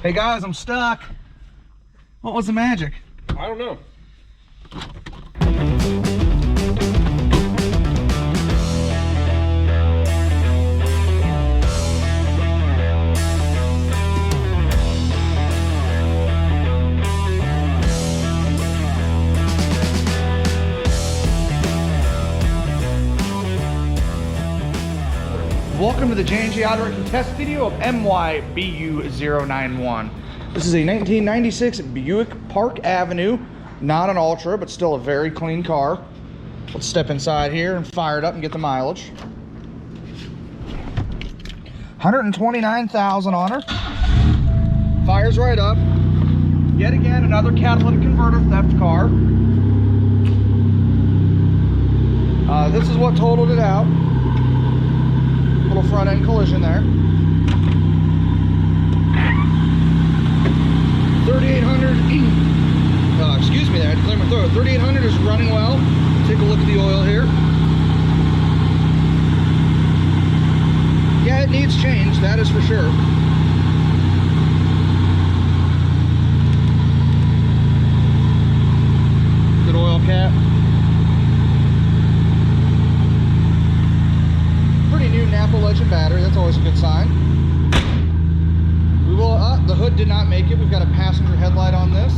Hey guys, I'm stuck. What was the magic? I don't know. Welcome to the J&J Auto Wrecking test video of MYBU091. This is a 1996 Buick Park Avenue, not an Ultra, but still a very clean car. Let's step inside here and fire it up and get the mileage. 129,000 on her. Fires right up. Yet again, another catalytic converter theft car. This is what totaled it out. Little front end collision there. 3800. Excuse me there, I had to clear my throat. 3800 is running well. Take a look at the oil here. Yeah, it needs change, that is for sure. Good oil cap. Legend battery, that's always a good sign. We will, the hood did not make it. We've got a passenger headlight on this.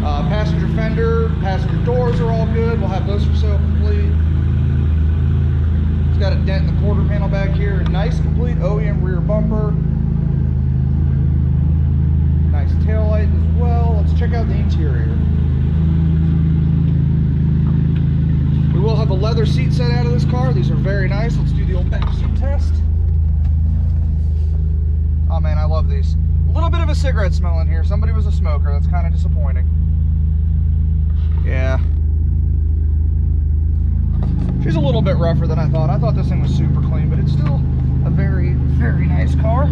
Passenger fender, passenger doors are all good. We'll have those for sale complete. It's got a dent in the quarter panel back here. Nice complete OEM rear bumper. Nice tail light as well. Let's check out the interior. We will have a leather seat set out of this car. These are very nice. Let's do the old back seat test. Oh man, I love these. A little bit of a cigarette smell in here. Somebody was a smoker. That's kind of disappointing. Yeah. She's a little bit rougher than I thought. I thought this thing was super clean, but it's still a very, very nice car.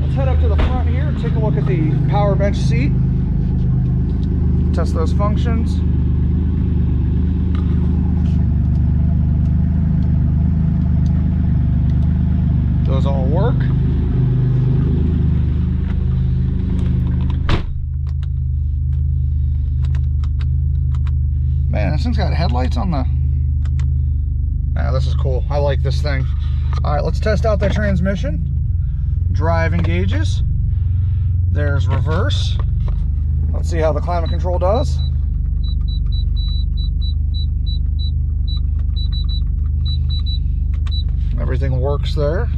Let's head up to the front here and take a look at the power bench seat. Test those functions. Those all work. Man, this thing's got headlights on the... Yeah, this is cool. I like this thing. All right, let's test out that transmission. Drive engages. There's reverse. Let's see how the climate control does. Everything works there.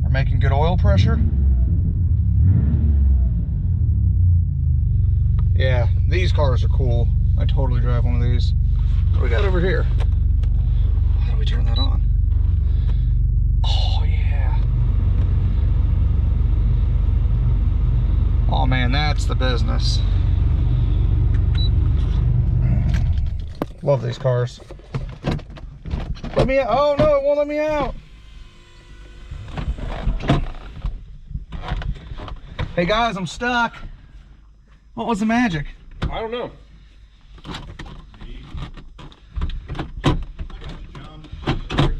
We're making good oil pressure. Yeah, these cars are cool. I totally drive one of these. What do we got over here? How do we turn that on? Oh, yeah. Oh, man, that's the business. Love these cars. Let me out. Oh, no, it won't let me out. Hey guys, I'm stuck. What was the magic? I don't know.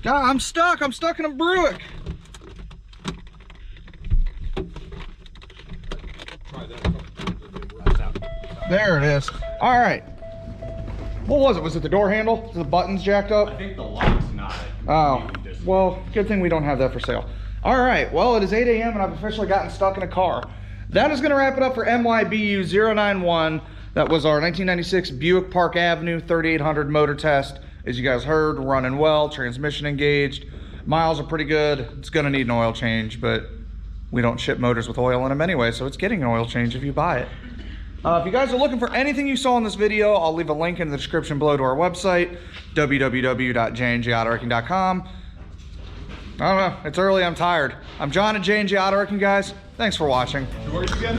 God, I'm stuck. I'm stuck in a Buick. There it is. All right. What was it? Was it the door handle? The buttons jacked up? I think the lock's not. Oh, well, good thing we don't have that for sale. All right, well, it is 8 a.m. and I've officially gotten stuck in a car. That is going to wrap it up for MYBU091. That was our 1996 Buick Park Avenue 3800 motor test. As you guys heard, running well, transmission engaged. Miles are pretty good. It's going to need an oil change, but we don't ship motors with oil in them anyway, so it's getting an oil change if you buy it. If you guys are looking for anything you saw in this video, I'll leave a link in the description below to our website, www.jnjautoracking.com. I don't know, it's early, I'm tired. I'm John at J&J Auto Wrecking, guys. Thanks for watching. Where's again?